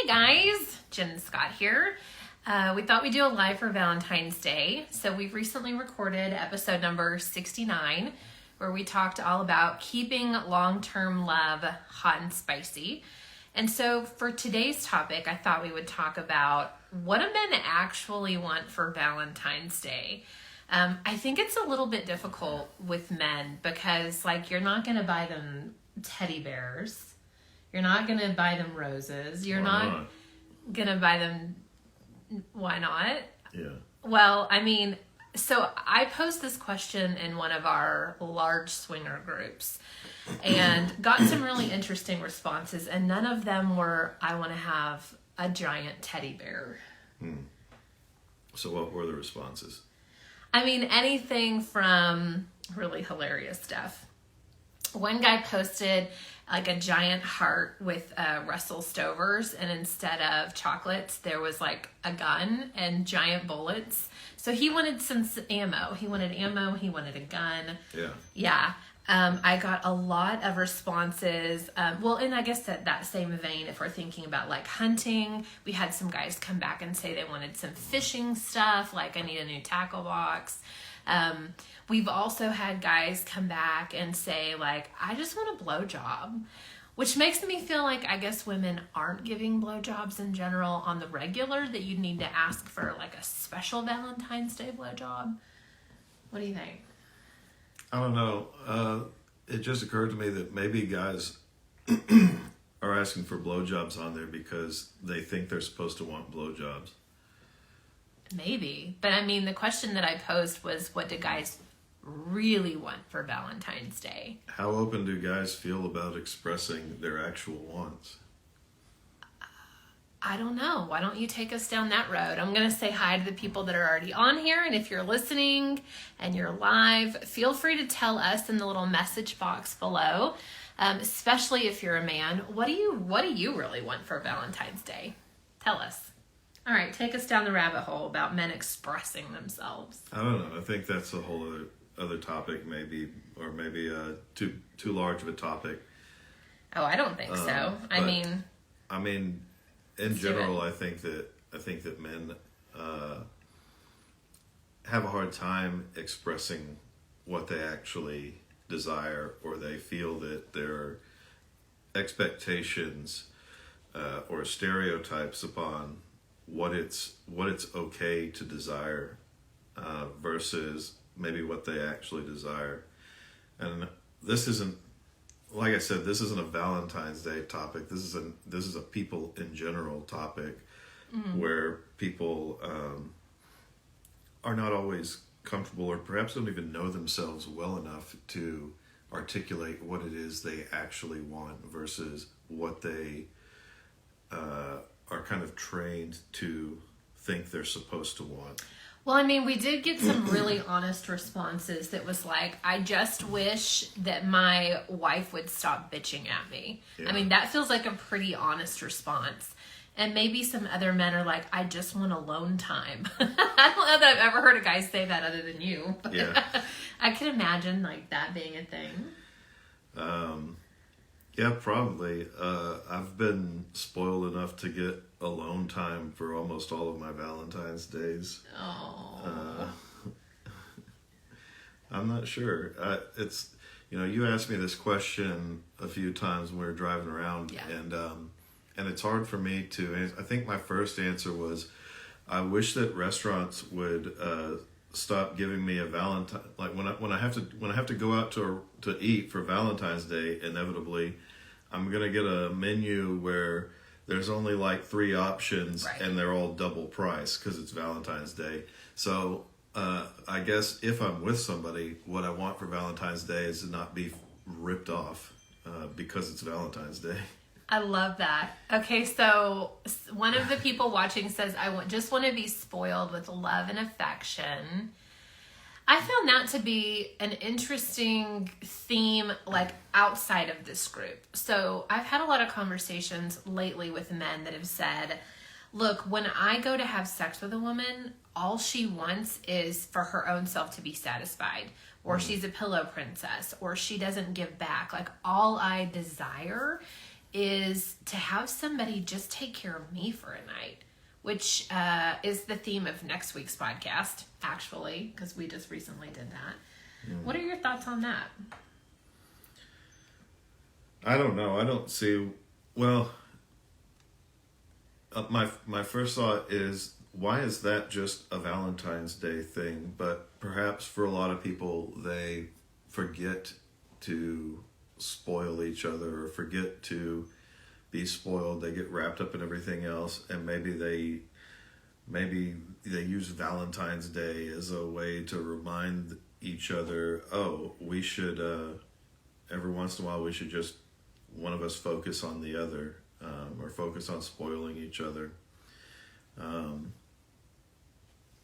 Hey guys, Jen and Scott here. We thought we'd do a live for Valentine's Day. So we've recently recorded episode number 69, where we talked all about keeping long-term love hot and spicy. And so for today's topic, I thought we would talk about what do men actually want for Valentine's Day. I think it's a little bit difficult with men because, like, you're not going to buy them teddy bears. You're not going to buy them roses. You're not going to buy them... Why not? Yeah. Well, I mean, so I posed this question in one of our large swinger groups and got some really interesting responses, and none of them were, I want to have a giant teddy bear. So what were the responses? I mean, anything from really hilarious stuff. One guy posted like a giant heart with Russell Stovers, and instead of chocolates, there was like a gun and giant bullets. So he wanted some ammo. He wanted ammo. He wanted a gun. Yeah. Yeah. I got a lot of responses. Well, and I guess that same vein, if we're thinking about like hunting, we had some guys come back and say they wanted some fishing stuff, like I need a new tackle box. We've also had guys come back and say like, I just want a blowjob, which makes me feel like I guess women aren't giving blowjobs in general on the regular, that you need to ask for like a special Valentine's Day blowjob. What do you think? I don't know. It just occurred to me that maybe guys are asking for blowjobs on there because they think they're supposed to want blowjobs. Maybe. But I mean, the question that I posed was, what do guys really want for Valentine's Day? How open do guys feel about expressing their actual wants? I don't know. Why don't you take us down that road? I'm going to say hi to the people that are already on here. And if you're listening and you're live, feel free to tell us in the little message box below, especially if you're a man. What do you really want for Valentine's Day? Tell us. All right, take us down the rabbit hole about men expressing themselves. I don't know. I think that's a whole other topic, maybe, or maybe too large of a topic. Oh, I don't think so. I mean, in general, I think that men have a hard time expressing what they actually desire, or they feel that their expectations or stereotypes upon what it's okay to desire versus maybe what they actually desire. And this isn't, like I said, this isn't a Valentine's Day topic. This is a people in general topic, where people are not always comfortable, or perhaps don't even know themselves well enough to articulate what it is they actually want versus what they are kind of trained to think they're supposed to want. well, I mean, we did get some really honest responses that was like, I just wish that my wife would stop bitching at me. Yeah. I mean, that feels like a pretty honest response. And maybe some other men are like, I just want alone time. I don't know that I've ever heard a guy say that other than you. But Yeah. I can imagine like that being a thing. Yeah, probably. I've been spoiled enough to get alone time for almost all of my Valentine's days. Oh. I'm not sure. It's, you asked me this question a few times when we were driving around, Yeah. and it's hard for me to answer. I think my first answer was, I wish that restaurants would stop giving me a Valentine. Like when I have to go out to eat for Valentine's Day, inevitably, I'm gonna get a menu where there's only like 3 options, right, and they're all double price because it's Valentine's Day. So I guess if I'm with somebody, what I want for Valentine's Day is to not be ripped off because it's Valentine's Day. I love that. Okay, so one of the people watching says, just want to be spoiled with love and affection. I found that to be an interesting theme, like outside of this group. So I've had a lot of conversations lately with men that have said, look, when I go to have sex with a woman, all she wants is for her own self to be satisfied, or she's a pillow princess, or she doesn't give back. Like, all I desire is to have somebody just take care of me for a night, which is the theme of next week's podcast, actually, because we just recently did that. What are your thoughts on that? I don't know. I don't see. Well, my first thought is, why is that just a Valentine's Day thing? But perhaps for a lot of people, they forget to spoil each other or forget to be spoiled. They get wrapped up in everything else, and maybe they use Valentine's Day as a way to remind each other, oh, we should every once in a while we should just one of us focus on the other, or focus on spoiling each other.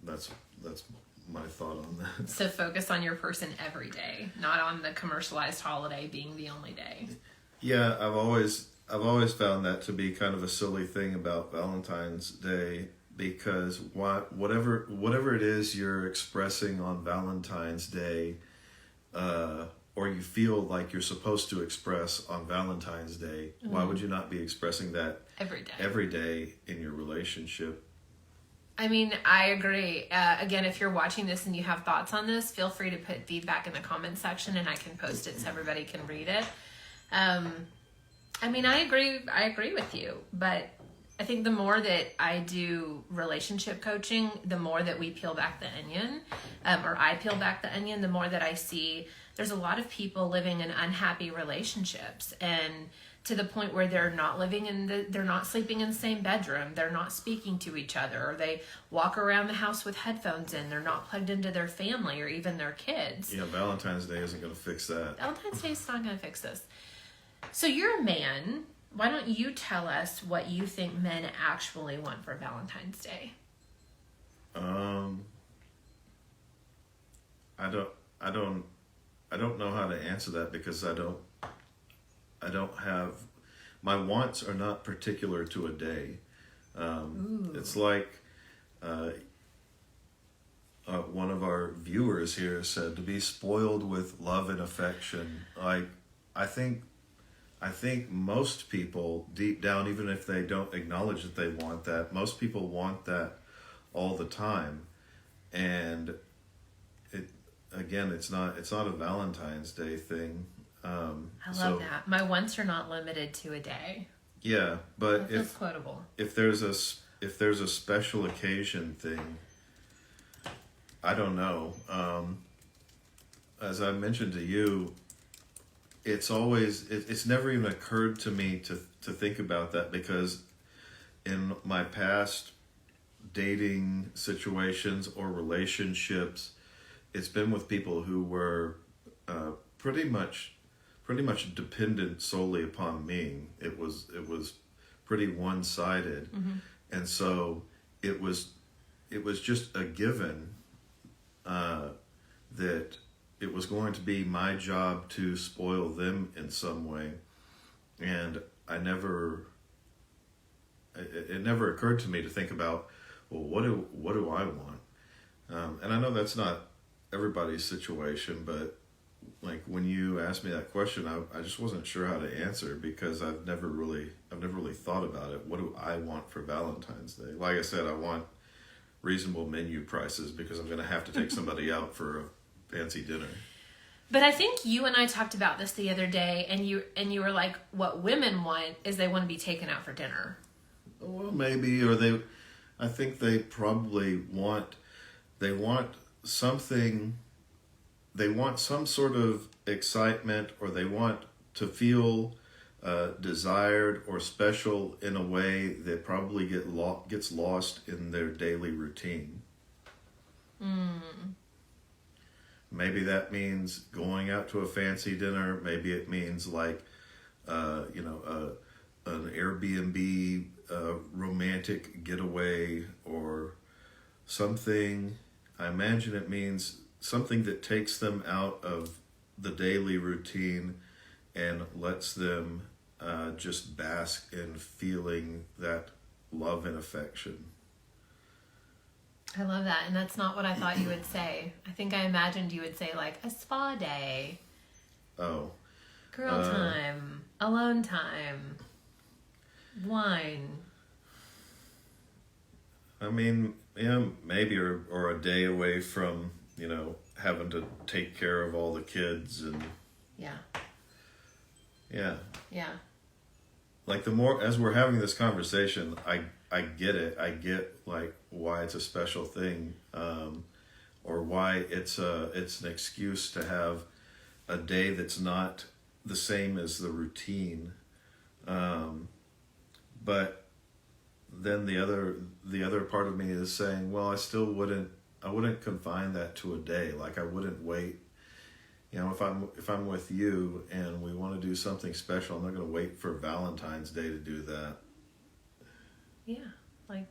That's my thought on that. So focus on your person every day, not on the commercialized holiday being the only day. Yeah, I've always found that to be kind of a silly thing about Valentine's Day, because whatever it is you're expressing on Valentine's Day, or you feel like you're supposed to express on Valentine's Day, why would you not be expressing that every day in your relationship? I mean, I agree. Again, if you're watching this and you have thoughts on this, feel free to put feedback in the comments section and I can post it so everybody can read it. I mean, I agree with you, but I think the more that I do relationship coaching, the more that we peel back the onion, or I peel back the onion, the more that I see there's a lot of people living in unhappy relationships, and to the point where they're not they're not sleeping in the same bedroom, they're not speaking to each other, or they walk around the house with headphones in, they're not plugged into their family or even their kids. Yeah, Valentine's Day isn't going to fix that. Valentine's Day is not going to fix this. So you're a man. Why don't you tell us what you think men actually want for Valentine's Day? I don't know how to answer that, because I don't have, my wants are not particular to a day. It's like one of our viewers here said, to be spoiled with love and affection. I think most people deep down, even if they don't acknowledge that they want that, most people want that all the time. And it's not a Valentine's Day thing. I love that. My wants are not limited to a day. Yeah, but That's quotable. If there's a special occasion thing, I don't know. As I mentioned to you, it's never even occurred to me to think about that, because in my past dating situations or relationships, it's been with people who were pretty much dependent solely upon me. It was pretty one-sided, and so it was just a given that it was going to be my job to spoil them in some way, and it never occurred to me to think about, well, what do I want? And I know that's not everybody's situation, but like when you asked me that question, I just wasn't sure how to answer, because I've never really thought about it. What do I want for Valentine's Day? Like I said, I want reasonable menu prices, because I'm going to have to take somebody out for a fancy dinner. But I think you and I talked about this the other day, and you were like, what women want is they want to be taken out for dinner. Well, maybe, or I think they probably want something, they want some sort of excitement, or they want to feel desired or special in a way that probably gets lost in their daily routine. Maybe that means going out to a fancy dinner. Maybe it means like, an Airbnb romantic getaway, or something. I imagine it means something that takes them out of the daily routine and lets them just bask in feeling that love and affection. I love that, and that's not what I thought you would say. I think I imagined you would say like a spa day. Oh. Girl time, alone time. One. I mean, yeah, maybe or a day away from, having to take care of all the kids and Yeah. yeah. Yeah. Like the more as we're having this conversation, I get it. I get like why it's a special thing, or why it's an excuse to have a day that's not the same as the routine. But then the other part of me is saying, well, I wouldn't confine that to a day. Like I wouldn't wait. If I'm with you and we want to do something special, I'm not going to wait for Valentine's Day to do that. Yeah, like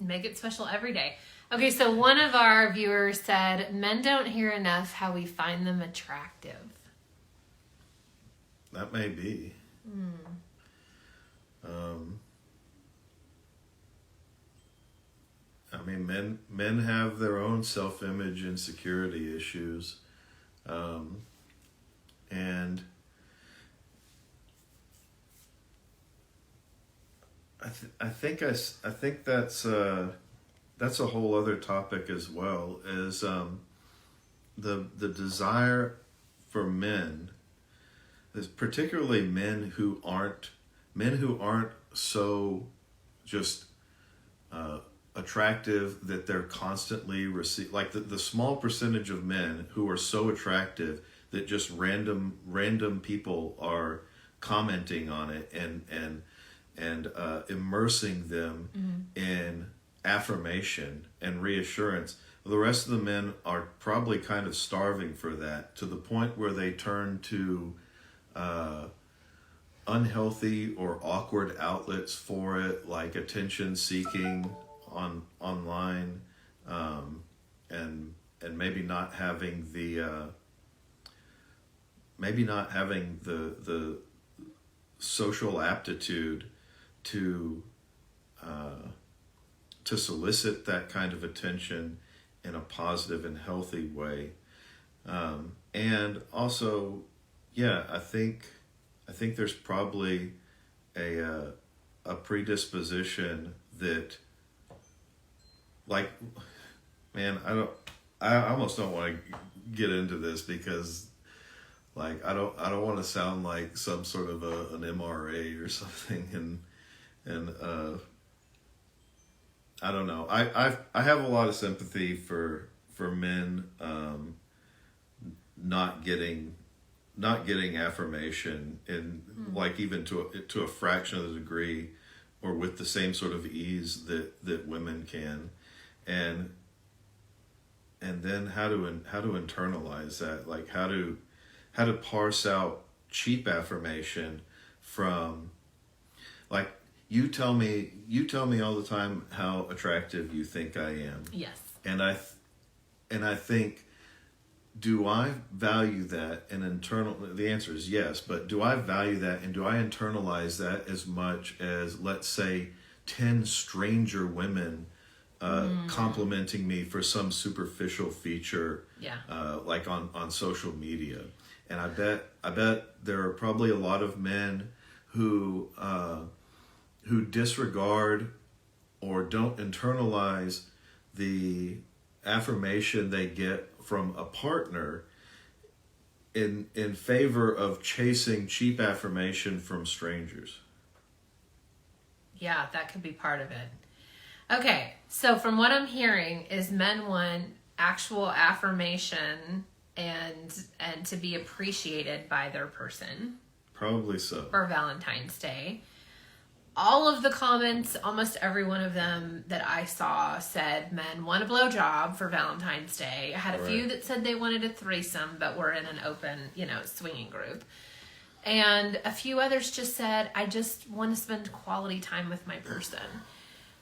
make it special every day. Okay, so one of our viewers said, men don't hear enough how we find them attractive. That may be. I mean, men have their own self-image insecurity issues, and I think that's a whole other topic as well. Is the desire for men, is particularly men who aren't so just attractive that they're constantly like the small percentage of men who are so attractive that just random people are commenting on it and immersing them in affirmation and reassurance. The rest of the men are probably kind of starving for that, to the point where they turn to unhealthy or awkward outlets for it, like attention seeking online, and maybe not having the social aptitude to solicit that kind of attention in a positive and healthy way. And also, I think there's probably a predisposition that, like, man, I almost don't want to get into this because, like, I don't want to sound like some sort of an MRA or something, and I don't know. I have a lot of sympathy for men not getting affirmation in like even to a fraction of the degree or with the same sort of ease that women can, and then how to internalize that, like how to parse out cheap affirmation from, like, you tell me all the time how attractive you think I am. Yes. And I think, do I value that and the answer is yes, but do I value that and do I internalize that as much as, let's say, 10 stranger women complimenting me for some superficial feature, like on social media? And I bet there are probably a lot of men who disregard or don't internalize the affirmation they get from a partner in favor of chasing cheap affirmation from strangers. Yeah, that could be part of it. Okay, so from what I'm hearing is men want actual affirmation and to be appreciated by their person. Probably so. For Valentine's Day. All of the comments, almost every one of them that I saw said men want a blowjob for Valentine's Day. I had a few that said they wanted a threesome, but were in an open, swinging group. And a few others just said, I just want to spend quality time with my person.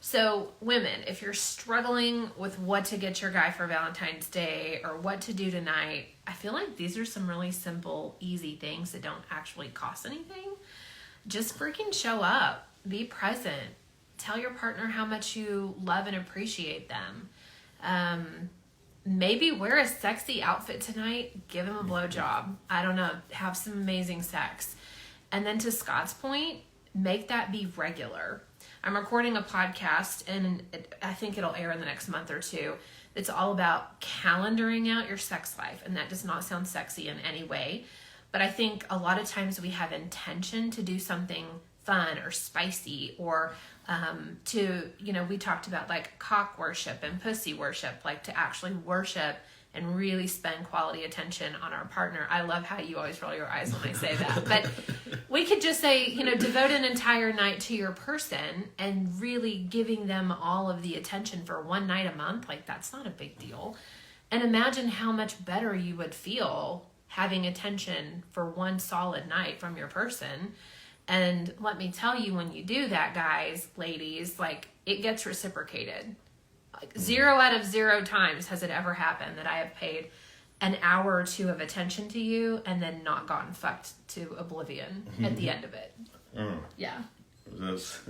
So women, if you're struggling with what to get your guy for Valentine's Day or what to do tonight, I feel like these are some really simple, easy things that don't actually cost anything. Just freaking show up. Be present. Tell your partner how much you love and appreciate them. Maybe wear a sexy outfit tonight. Give him a blowjob. I don't know. Have some amazing sex. And then to Scott's point, make that be regular. I'm recording a podcast, and I think it'll air in the next month or two. It's all about calendaring out your sex life, and that does not sound sexy in any way. But I think a lot of times we have intention to do something fun or spicy, or we talked about like cock worship and pussy worship, like to actually worship and really spend quality attention on our partner. I love how you always roll your eyes when I say that. But we could just say, devote an entire night to your person and really giving them all of the attention for one night a month. Like, that's not a big deal. And imagine how much better you would feel having attention for one solid night from your person. And let me tell you, when you do that, guys, ladies, like, it gets reciprocated. Like 0 out of 0 times has it ever happened that I have paid an hour or two of attention to you and then not gotten fucked to oblivion at the end of it. Oh. Yeah. That's,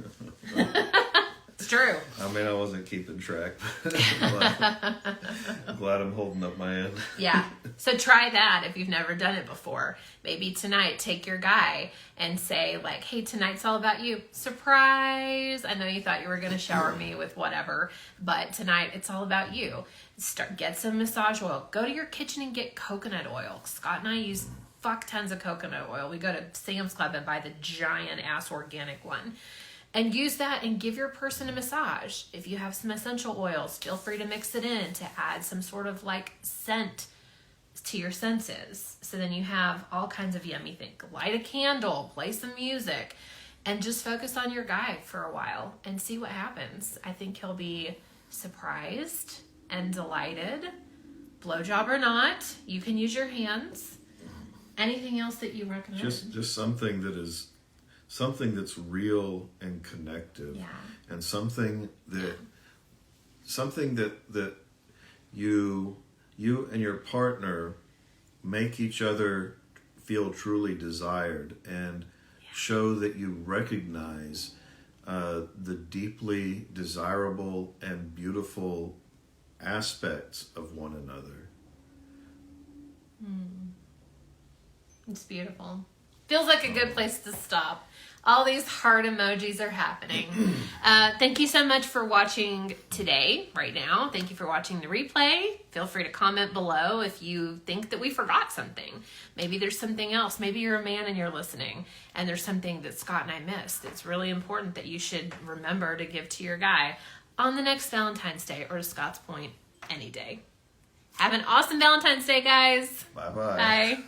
it's true. I mean, I wasn't keeping track. Glad I'm holding up my end. Yeah. So try that if you've never done it before. Maybe tonight, take your guy and say, like, hey, tonight's all about you. Surprise! I know you thought you were going to shower me with whatever, but tonight it's all about you. Get some massage oil. Go to your kitchen and get coconut oil. Scott and I use fuck tons of coconut oil. We go to Sam's Club and buy the giant ass organic one. And use that and give your person a massage. If you have some essential oils, feel free to mix it in to add some sort of like scent to your senses. So then you have all kinds of yummy things. Light a candle, play some music, and just focus on your guy for a while and see what happens. I think he'll be surprised and delighted. Blowjob or not, you can use your hands. Anything else that you recommend? Just something that's real and connective. Yeah. And something that you and your partner make each other feel truly desired and show that you recognize the deeply desirable and beautiful aspects of one another. It's beautiful. Feels like a good place to stop. All these heart emojis are happening. Thank you so much for watching today, right now. Thank you for watching the replay. Feel free to comment below if you think that we forgot something. Maybe there's something else. Maybe you're a man and you're listening, and there's something that Scott and I missed. It's really important that you should remember to give to your guy on the next Valentine's Day, or to Scott's point, any day. Have an awesome Valentine's Day, guys. Bye-bye. Bye.